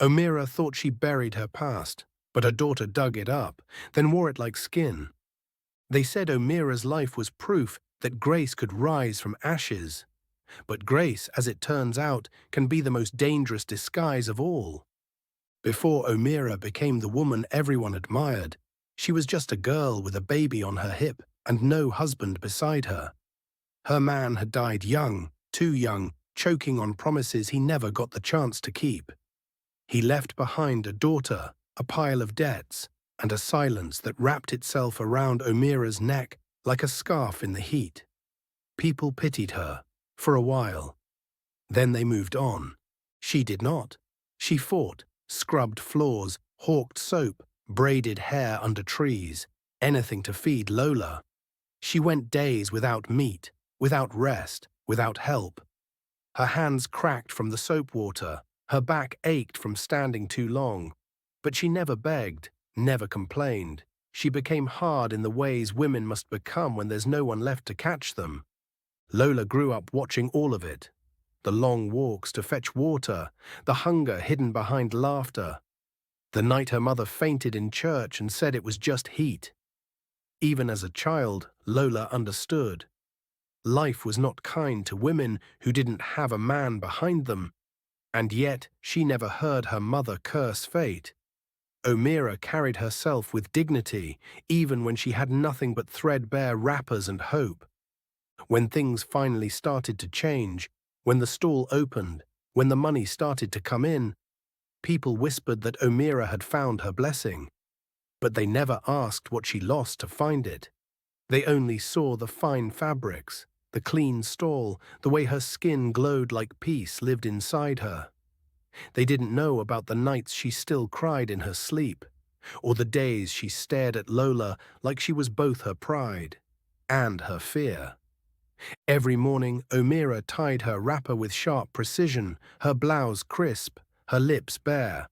Omira thought she buried her past, but her daughter dug it up, then wore it like skin. They said Omira's life was proof that grace could rise from ashes. But grace, as it turns out, can be the most dangerous disguise of all. Before Omira became the woman everyone admired, she was just a girl with a baby on her hip and no husband beside her. Her man had died young, too young, choking on promises he never got the chance to keep. He left behind a daughter, a pile of debts, and a silence that wrapped itself around Omira's neck like a scarf in the heat. People pitied her, for a while. Then they moved on. She did not. She fought, scrubbed floors, hawked soap, braided hair under trees, anything to feed Lola. She went days without meat, without rest, without help. Her hands cracked from the soap water, her back ached from standing too long. But she never begged, never complained. She became hard in the ways women must become when there's no one left to catch them. Lola grew up watching all of it. The long walks to fetch water, the hunger hidden behind laughter. The night her mother fainted in church and said it was just heat. Even as a child, Lola understood. Life was not kind to women who didn't have a man behind them, and yet she never heard her mother curse fate. Omira carried herself with dignity, even when she had nothing but threadbare wrappers and hope. When things finally started to change, when the stall opened, when the money started to come in, people whispered that Omira had found her blessing. But they never asked what she lost to find it. They only saw the fine fabrics, the clean stall, the way her skin glowed like peace lived inside her. They didn't know about the nights she still cried in her sleep, or the days she stared at Lola like she was both her pride and her fear. Every morning, Omira tied her wrapper with sharp precision, her blouse crisp, her lips bare.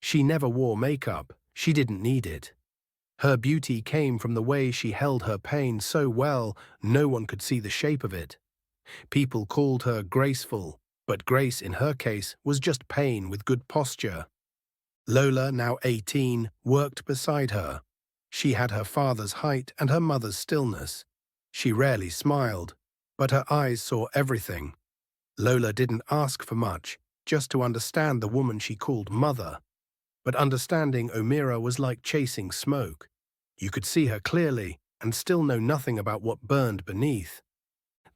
She never wore makeup. She didn't need it. Her beauty came from the way she held her pain so well no one could see the shape of it. People called her graceful, but grace in her case was just pain with good posture. Lola, now 18, worked beside her. She had her father's height and her mother's stillness. She rarely smiled, but her eyes saw everything. Lola didn't ask for much, just to understand the woman she called mother. But understanding Omira was like chasing smoke. You could see her clearly and still know nothing about what burned beneath.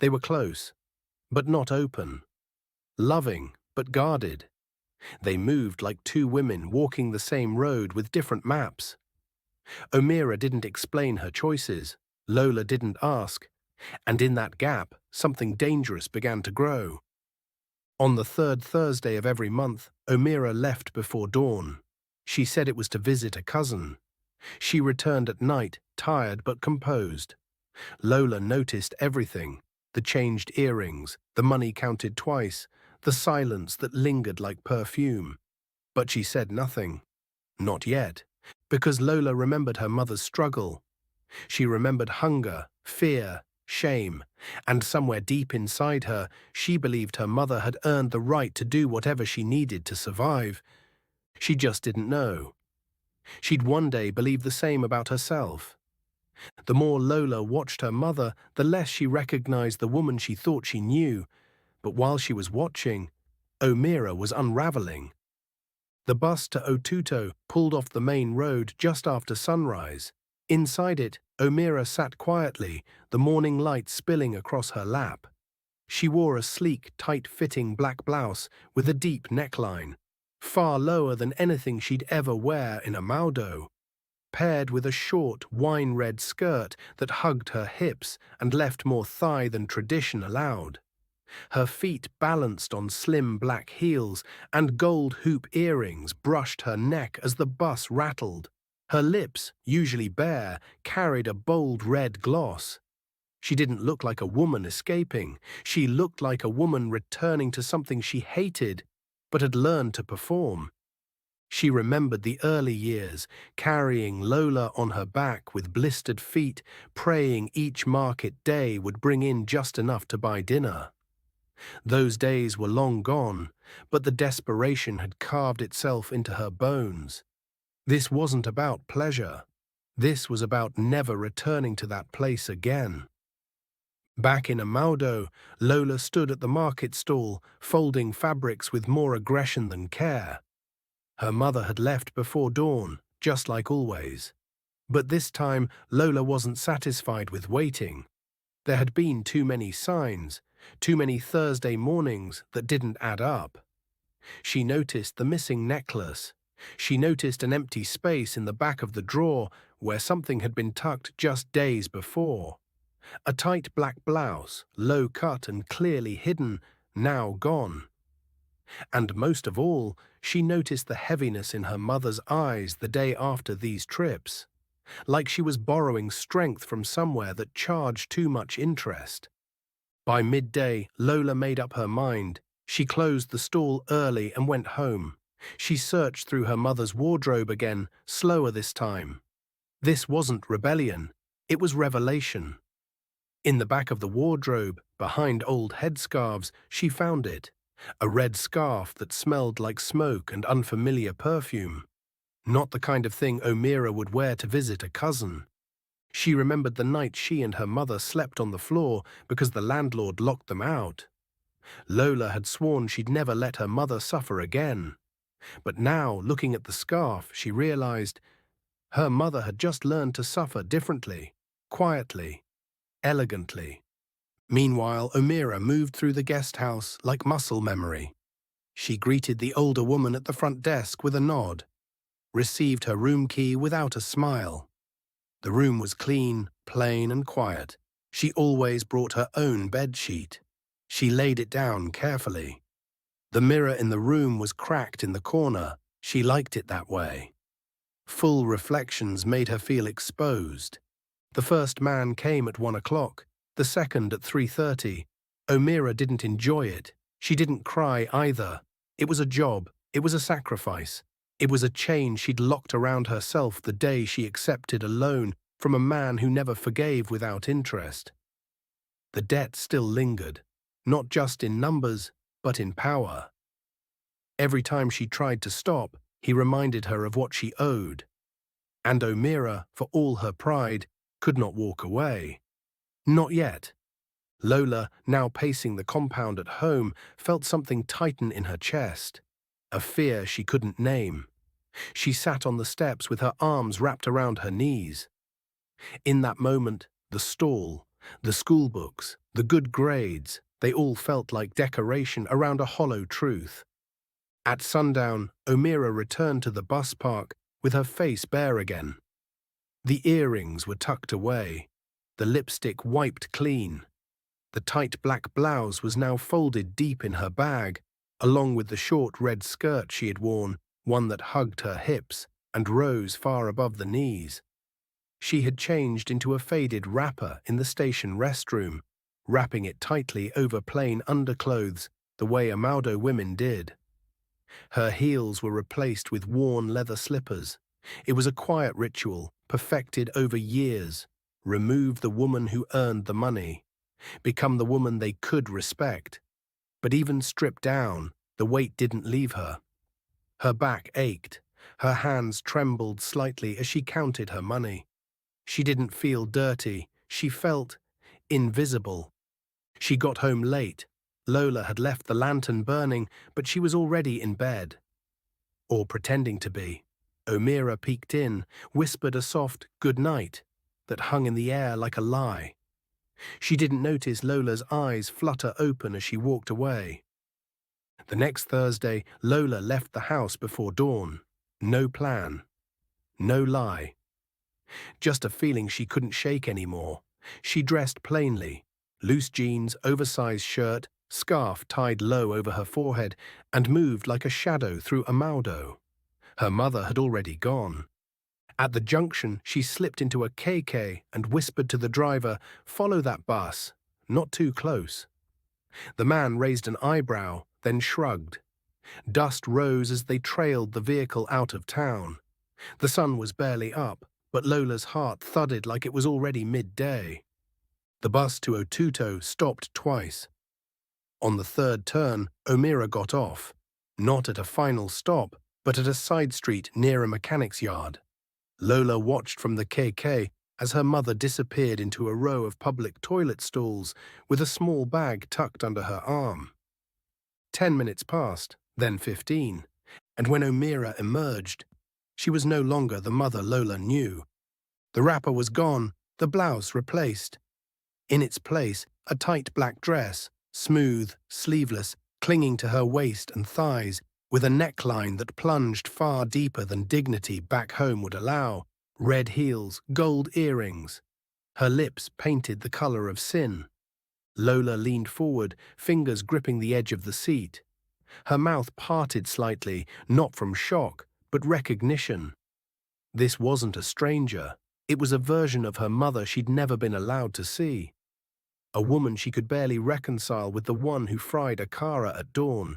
They were close, but not open. Loving, but guarded. They moved like two women walking the same road with different maps. Omira didn't explain her choices. Lola didn't ask. And in that gap, something dangerous began to grow. On the third Thursday of every month, Omira left before dawn. She said it was to visit a cousin. She returned at night, tired but composed. Lola noticed everything: the changed earrings, the money counted twice, the silence that lingered like perfume. But she said nothing. Not yet, because Lola remembered her mother's struggle. She remembered hunger, fear, shame, and somewhere deep inside her, she believed her mother had earned the right to do whatever she needed to survive. She just didn't know. She'd one day believe the same about herself. The more Lola watched her mother, the less she recognized the woman she thought she knew. But while she was watching, Omira was unraveling. The bus to Otuto pulled off the main road just after sunrise. Inside it, Omira sat quietly, the morning light spilling across her lap. She wore a sleek, tight-fitting black blouse with a deep neckline, far lower than anything she'd ever wear in a Maudo, paired with a short, wine-red skirt that hugged her hips and left more thigh than tradition allowed. Her feet balanced on slim black heels, and gold hoop earrings brushed her neck as the bus rattled. Her lips, usually bare, carried a bold red gloss. She didn't look like a woman escaping. She looked like a woman returning to something she hated, but had learned to perform. She remembered the early years, carrying Lola on her back with blistered feet, praying each market day would bring in just enough to buy dinner. Those days were long gone, but the desperation had carved itself into her bones. This wasn't about pleasure. This was about never returning to that place again. Back in Amaudo, Lola stood at the market stall, folding fabrics with more aggression than care. Her mother had left before dawn, just like always. But this time, Lola wasn't satisfied with waiting. There had been too many signs, too many Thursday mornings that didn't add up. She noticed the missing necklace. She noticed an empty space in the back of the drawer where something had been tucked just days before. A tight black blouse, low cut and clearly hidden, now gone. And most of all, she noticed the heaviness in her mother's eyes the day after these trips, like she was borrowing strength from somewhere that charged too much interest. By midday, Lola made up her mind. She closed the stall early and went home. She searched through her mother's wardrobe again, slower this time. This wasn't rebellion, it was revelation. In the back of the wardrobe, behind old headscarves, she found it. A red scarf that smelled like smoke and unfamiliar perfume. Not the kind of thing Omira would wear to visit a cousin. She remembered the night she and her mother slept on the floor because the landlord locked them out. Lola had sworn she'd never let her mother suffer again. But now, looking at the scarf, she realized her mother had just learned to suffer differently, quietly, elegantly. Meanwhile, Omira moved through the guest house like muscle memory. She greeted the older woman at the front desk with a nod, received her room key without a smile. The room was clean, plain and quiet. She always brought her own bed sheet. She laid it down carefully. The mirror in the room was cracked in the corner. She liked it that way. Full reflections made her feel exposed. The first man came at 1 o'clock, the second at 3:30. Omira didn't enjoy it. She didn't cry either. It was a job. It was a sacrifice. It was a chain she'd locked around herself the day she accepted a loan from a man who never forgave without interest. The debt still lingered, not just in numbers, but in power. Every time she tried to stop, he reminded her of what she owed. And Omira, for all her pride, could not walk away. Not yet. Lola, now pacing the compound at home, felt something tighten in her chest, a fear she couldn't name. She sat on the steps with her arms wrapped around her knees. In that moment, the stall, the school books, the good grades, they all felt like decoration around a hollow truth. At sundown, Omira returned to the bus park with her face bare again. The earrings were tucked away, the lipstick wiped clean. The tight black blouse was now folded deep in her bag, along with the short red skirt she had worn, one that hugged her hips and rose far above the knees. She had changed into a faded wrapper in the station restroom, wrapping it tightly over plain underclothes the way Amaudo women did. Her heels were replaced with worn leather slippers. It was a quiet ritual, perfected over years. Remove the woman who earned the money. Become the woman they could respect. But even stripped down, the weight didn't leave her. Her back ached. Her hands trembled slightly as she counted her money. She didn't feel dirty. She felt invisible. She got home late. Lola had left the lantern burning, but she was already in bed. Or pretending to be. Omira peeked in, whispered a soft "good night" that hung in the air like a lie. She didn't notice Lola's eyes flutter open as she walked away. The next Thursday, Lola left the house before dawn. No plan. No lie. Just a feeling she couldn't shake anymore. She dressed plainly. Loose jeans, oversized shirt, scarf tied low over her forehead, and moved like a shadow through Amaudo. Her mother had already gone. At the junction, she slipped into a KK and whispered to the driver, "Follow that bus, not too close." The man raised an eyebrow, then shrugged. Dust rose as they trailed the vehicle out of town. The sun was barely up, but Lola's heart thudded like it was already midday. The bus to Otuto stopped twice. On the third turn, Omira got off, not at a final stop, but at a side street near a mechanic's yard. Lola watched from the KK as her mother disappeared into a row of public toilet stalls with a small bag tucked under her arm. 10 minutes passed, then 15, and when Omira emerged, she was no longer the mother Lola knew. The wrapper was gone, the blouse replaced. In its place, a tight black dress, smooth, sleeveless, clinging to her waist and thighs, with a neckline that plunged far deeper than dignity back home would allow, red heels, gold earrings. Her lips painted the color of sin. Lola leaned forward, fingers gripping the edge of the seat. Her mouth parted slightly, not from shock, but recognition. This wasn't a stranger. It was a version of her mother she'd never been allowed to see. A woman she could barely reconcile with the one who fried Akara at dawn.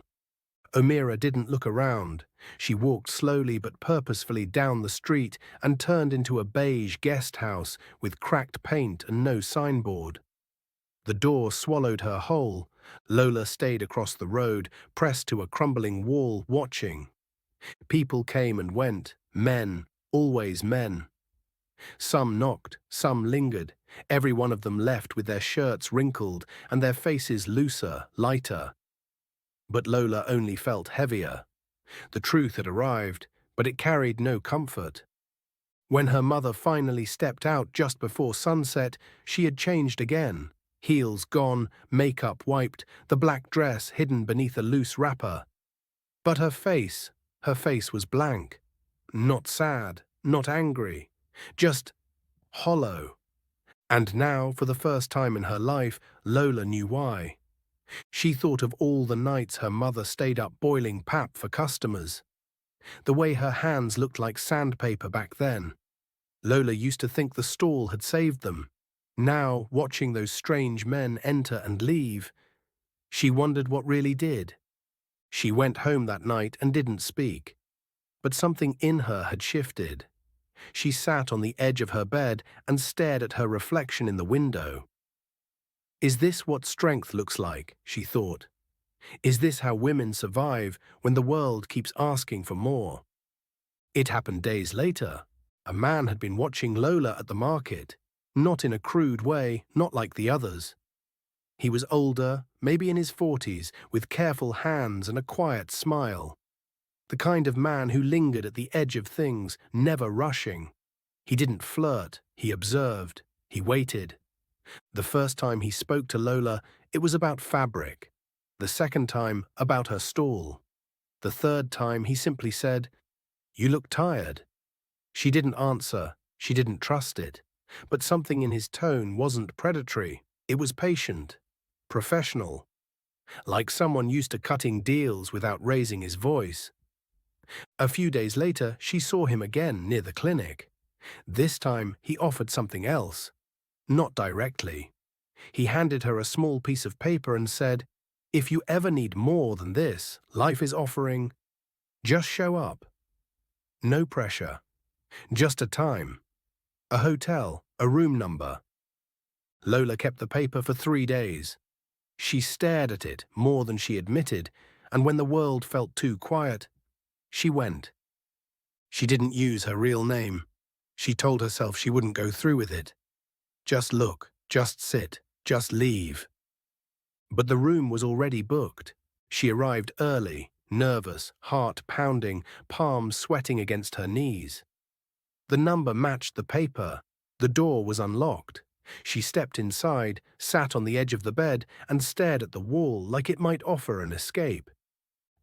Omira didn't look around. She walked slowly but purposefully down the street and turned into a beige guest house with cracked paint and no signboard. The door swallowed her whole. Lola stayed across the road, pressed to a crumbling wall, watching. People came and went, men, always men. Some knocked, some lingered, every one of them left with their shirts wrinkled and their faces looser, lighter. But Lola only felt heavier. The truth had arrived, but it carried no comfort. When her mother finally stepped out just before sunset, she had changed again. Heels gone, makeup wiped, the black dress hidden beneath a loose wrapper. But her face was blank. Not sad, not angry, just hollow. And now, for the first time in her life, Lola knew why. She thought of all the nights her mother stayed up boiling pap for customers. The way her hands looked like sandpaper back then. Lola used to think the stall had saved them. Now, watching those strange men enter and leave, she wondered what really did. She went home that night and didn't speak. But something in her had shifted. She sat on the edge of her bed and stared at her reflection in the window. Is this what strength looks like, she thought. Is this how women survive when the world keeps asking for more? It happened days later. A man had been watching Lola at the market, not in a crude way, not like the others. He was older, maybe in his 40s, with careful hands and a quiet smile. The kind of man who lingered at the edge of things, never rushing. He didn't flirt, he observed, he waited. The first time he spoke to Lola, it was about fabric. The second time, about her stall. The third time, he simply said, "You look tired." She didn't answer, she didn't trust it. But something in his tone wasn't predatory, it was patient, professional. Like someone used to cutting deals without raising his voice. A few days later, she saw him again near the clinic. This time, he offered something else. Not directly. He handed her a small piece of paper and said, "If you ever need more than this, life is offering. Just show up." No pressure. Just a time. A hotel, a room number. Lola kept the paper for 3 days. She stared at it more than she admitted, and when the world felt too quiet, she went. She didn't use her real name. She told herself she wouldn't go through with it. Just look, just sit, just leave. But the room was already booked. She arrived early, nervous, heart pounding, palms sweating against her knees. The number matched the paper. The door was unlocked. She stepped inside, sat on the edge of the bed, and stared at the wall like it might offer an escape.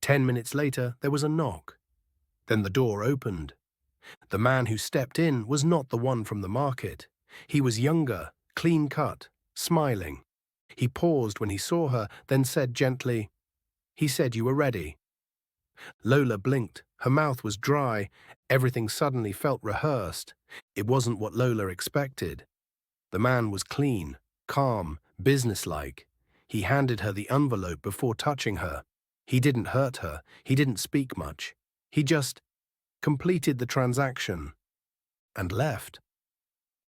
10 minutes later, there was a knock. Then the door opened. The man who stepped in was not the one from the market. He was younger, clean-cut, smiling. He paused when he saw her, then said gently, "He said you were ready." Lola blinked. Her mouth was dry. Everything suddenly felt rehearsed. It wasn't what Lola expected. The man was clean, calm, businesslike. He handed her the envelope before touching her. He didn't hurt her. He didn't speak much. He just completed the transaction and left.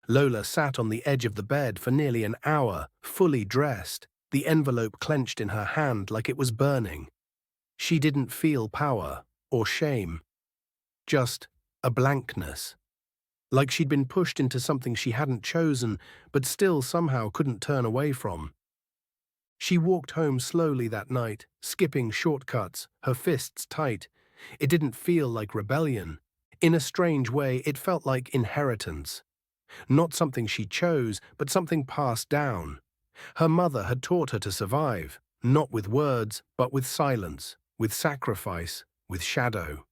Lola sat on the edge of the bed for nearly an hour, fully dressed. the envelope clenched in her hand like it was burning. She didn't feel power or shame, just a blankness, like she'd been pushed into something she hadn't chosen but still somehow couldn't turn away from. She walked home slowly that night, skipping shortcuts, her fists tight. It didn't feel like rebellion. In a strange way, it felt like inheritance. Not something she chose, but something passed down. Her mother had taught her to survive, not with words, but with silence, with sacrifice, with shadow.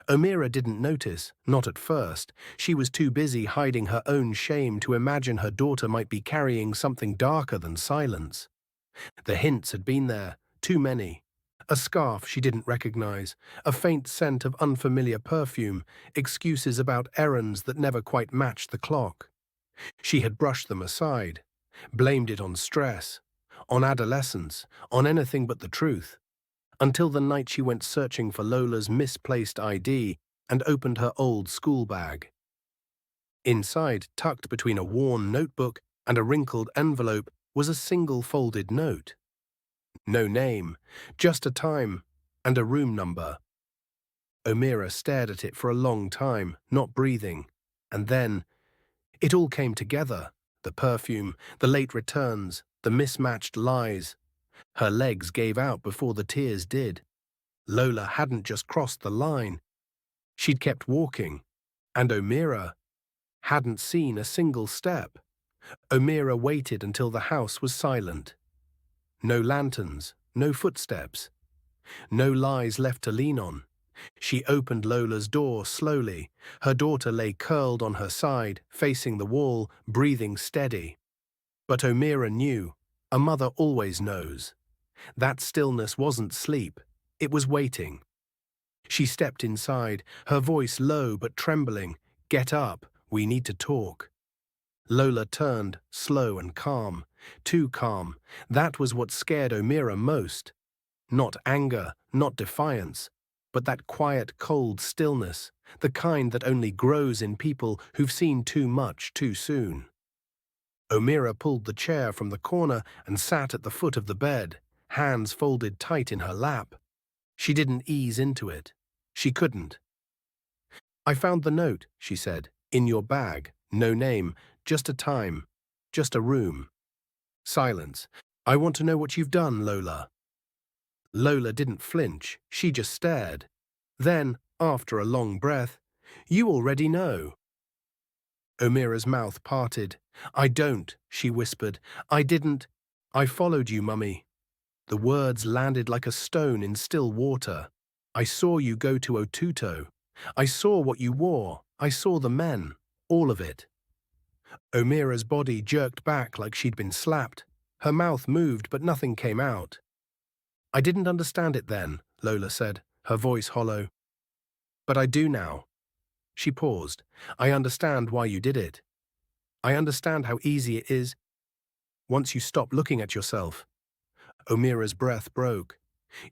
Omira didn't notice, not at first. She was too busy hiding her own shame to imagine her daughter might be carrying something darker than silence. The hints had been there, too many. A scarf she didn't recognize, a faint scent of unfamiliar perfume, excuses about errands that never quite matched the clock. She had brushed them aside, blamed it on stress, on adolescence, on anything but the truth, until the night she went searching for Lola's misplaced ID and opened her old school bag. Inside, tucked between a worn notebook and a wrinkled envelope, was a single folded note. No name, just a time and a room number. Omira stared at it for a long time, not breathing, and then it all came together. The perfume, the late returns, the mismatched lies. Her legs gave out before the tears did. Lola hadn't just crossed the line. She'd kept walking, and Omira hadn't seen a single step. Omira waited until the house was silent. No lanterns, no footsteps, no lies left to lean on. She opened Lola's door slowly. Her daughter lay curled on her side, facing the wall, breathing steady. But Omira knew, a mother always knows. That stillness wasn't sleep, it was waiting. She stepped inside, her voice low but trembling. "Get up, we need to talk." Lola turned, slow and calm, too calm. That was what scared Omira most. Not anger, not defiance, but that quiet, cold stillness, the kind that only grows in people who've seen too much too soon. Omira pulled the chair from the corner and sat at the foot of the bed, hands folded tight in her lap. She didn't ease into it. She couldn't. "I found the note," she said, "in your bag. No name, just a time, just a room." Silence. "I want to know what you've done, Lola." Lola didn't flinch, she just stared. Then, after a long breath, "You already know." Omira's mouth parted. "I don't," she whispered. "I didn't. I followed you, Mummy." The words landed like a stone in still water. "I saw you go to Otuto. I saw what you wore. I saw the men. All of it." Omira's body jerked back like she'd been slapped. Her mouth moved, but nothing came out. "I didn't understand it then," Lola said, her voice hollow. "But I do now." She paused. "I understand why you did it. I understand how easy it is once you stop looking at yourself." Omira's breath broke.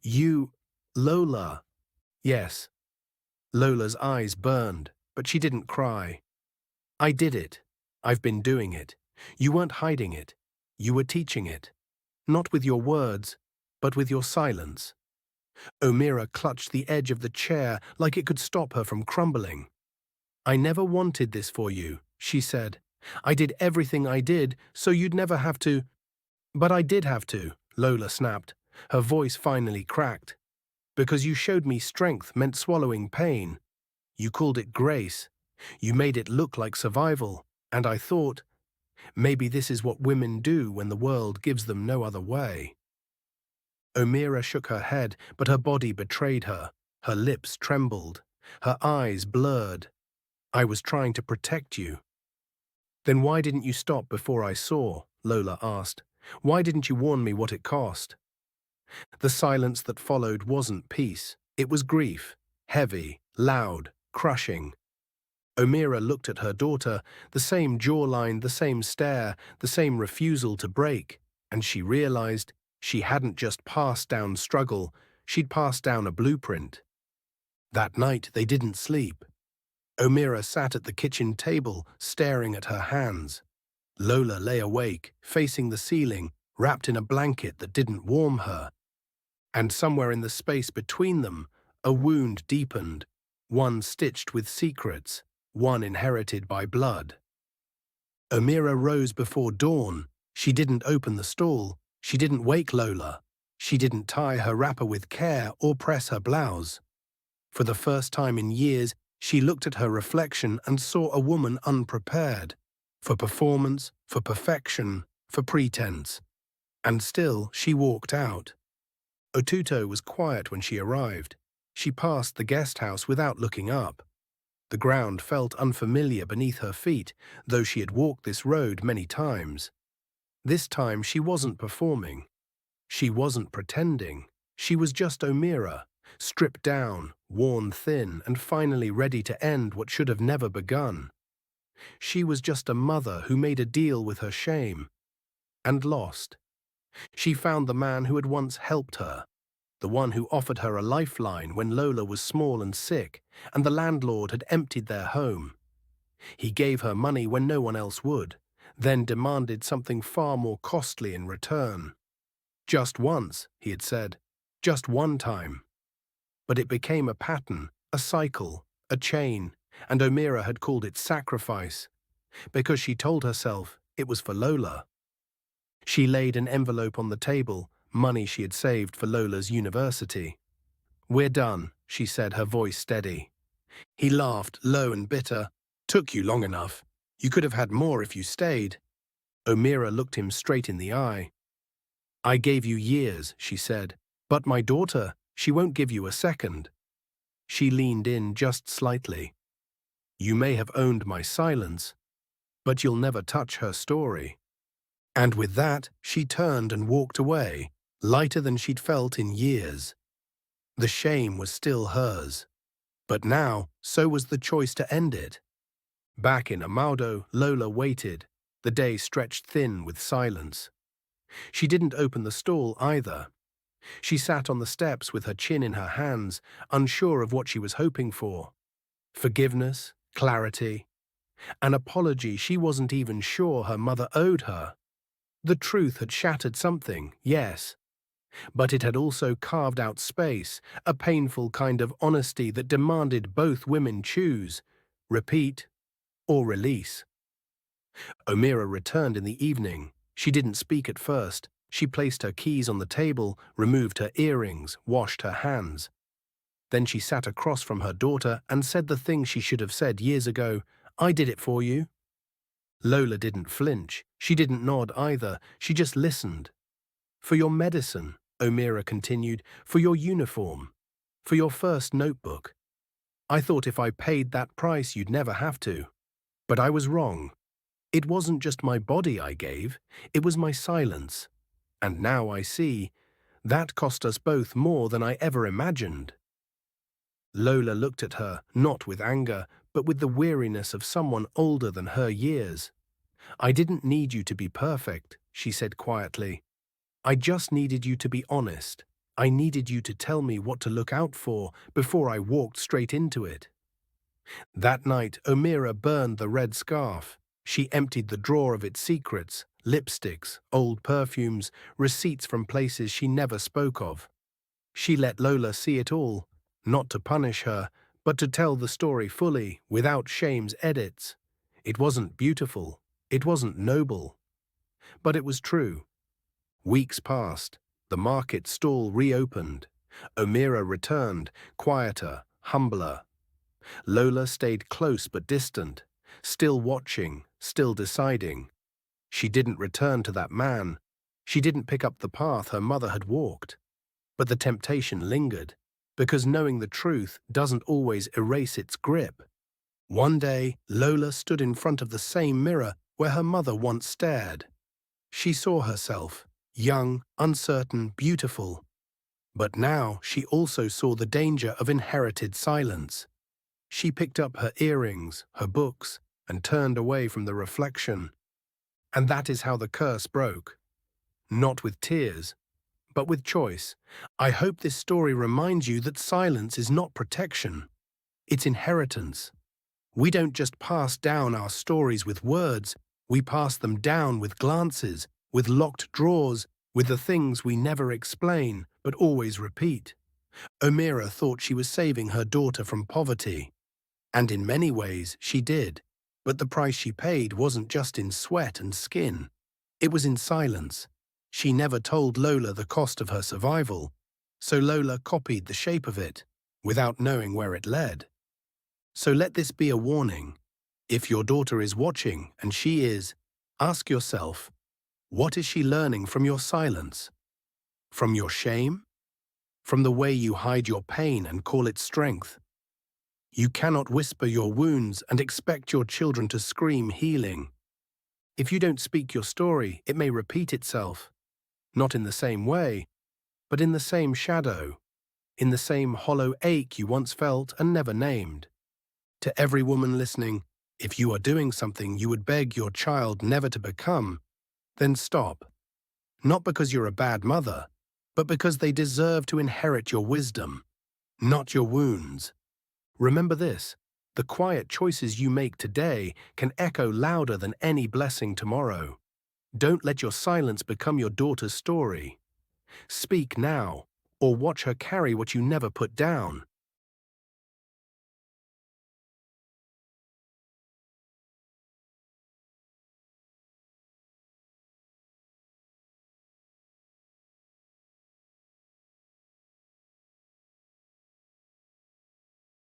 "You, Lola." "Yes." Lola's eyes burned, but she didn't cry. "I did it. I've been doing it. You weren't hiding it. You were teaching it. Not with your words, but with your silence." Omira clutched the edge of the chair like it could stop her from crumbling. "I never wanted this for you," she said. "I did everything I did so you'd never have to." "But I did have to," Lola snapped. Her voice finally cracked. "Because you showed me strength meant swallowing pain. You called it grace. You made it look like survival. And I thought, maybe this is what women do when the world gives them no other way." Omira shook her head, but her body betrayed her. Her lips trembled. Her eyes blurred. "I was trying to protect you." "Then why didn't you stop before I saw?" Lola asked. "Why didn't you warn me what it cost?" The silence that followed wasn't peace. It was grief. Heavy, loud, crushing. Omira looked at her daughter, the same jawline, the same stare, the same refusal to break, and she realized she hadn't just passed down struggle, she'd passed down a blueprint. That night they didn't sleep. Omira sat at the kitchen table, staring at her hands. Lola lay awake, facing the ceiling, wrapped in a blanket that didn't warm her. And somewhere in the space between them, a wound deepened, one stitched with secrets, one inherited by blood. Omira rose before dawn. She didn't open the stall. She didn't wake Lola. She didn't tie her wrapper with care or press her blouse. For the first time in years, she looked at her reflection and saw a woman unprepared. For performance, for perfection, for pretense. And still, she walked out. Otuto was quiet when she arrived. She passed the guest house without looking up. The ground felt unfamiliar beneath her feet, though she had walked this road many times. This time she wasn't performing. She wasn't pretending. She was just Omira, stripped down, worn thin, and finally ready to end what should have never begun. She was just a mother who made a deal with her shame and lost. She found the man who had once helped her, the one who offered her a lifeline when Lola was small and sick, and the landlord had emptied their home. He gave her money when no one else would, then demanded something far more costly in return. Just once, he had said, just one time. But it became a pattern, a cycle, a chain, and Omira had called it sacrifice, because she told herself it was for Lola. She laid an envelope on the table, money she had saved for Lola's university. "We're done," she said, her voice steady. He laughed, low and bitter. "Took you long enough. You could have had more if you stayed." Omira looked him straight in the eye. "I gave you years," she said, "but my daughter, she won't give you a second." She leaned in just slightly. "You may have owned my silence, but you'll never touch her story." And with that, she turned and walked away, lighter than she'd felt in years. The shame was still hers. But now, so was the choice to end it. Back in Amaudo, Lola waited. The day stretched thin with silence. She didn't open the stall either. She sat on the steps with her chin in her hands, unsure of what she was hoping for. Forgiveness, clarity, an apology she wasn't even sure her mother owed her. The truth had shattered something, yes, but it had also carved out space, a painful kind of honesty that demanded both women choose, repeat or release. Omira returned in the evening. She didn't speak at first. She placed her keys on the table, removed her earrings, washed her hands. Then she sat across from her daughter and said the thing she should have said years ago, "I did it for you." Lola didn't flinch. She didn't nod either. She just listened. "For your medicine," Omira continued, "for your uniform, for your first notebook. I thought if I paid that price you'd never have to. But I was wrong. It wasn't just my body I gave, it was my silence. And now I see, that cost us both more than I ever imagined." Lola looked at her, not with anger, but with the weariness of someone older than her years. "I didn't need you to be perfect," she said quietly. "I just needed you to be honest. I needed you to tell me what to look out for before I walked straight into it." That night, Omira burned the red scarf. She emptied the drawer of its secrets, lipsticks, old perfumes, receipts from places she never spoke of. She let Lola see it all, not to punish her, but to tell the story fully, without shame's edits. It wasn't beautiful. It wasn't noble. But it was true. Weeks passed. The market stall reopened. Omira returned, quieter, humbler. Lola stayed close but distant, still watching, still deciding. She didn't return to that man. She didn't pick up the path her mother had walked. But the temptation lingered, because knowing the truth doesn't always erase its grip. One day, Lola stood in front of the same mirror where her mother once stared. She saw herself, young, uncertain, beautiful. But now she also saw the danger of inherited silence. She picked up her earrings, her books, and turned away from the reflection. And that is how the curse broke. Not with tears, but with choice. I hope this story reminds you that silence is not protection. It's inheritance. We don't just pass down our stories with words, we pass them down with glances, with locked drawers, with the things we never explain but always repeat. Omira thought she was saving her daughter from poverty. And in many ways she did. But the price she paid wasn't just in sweat and skin. It was in silence. She never told Lola the cost of her survival, so Lola copied the shape of it, without knowing where it led. So let this be a warning. If your daughter is watching, and she is, ask yourself, what is she learning from your silence? From your shame? From the way you hide your pain and call it strength? You cannot whisper your wounds and expect your children to scream healing. If you don't speak your story, it may repeat itself. Not in the same way, but in the same shadow, in the same hollow ache you once felt and never named. To every woman listening, if you are doing something you would beg your child never to become, then stop. Not because you're a bad mother, but because they deserve to inherit your wisdom, not your wounds. Remember this, the quiet choices you make today can echo louder than any blessing tomorrow. Don't let your silence become your daughter's story. Speak now, or watch her carry what you never put down.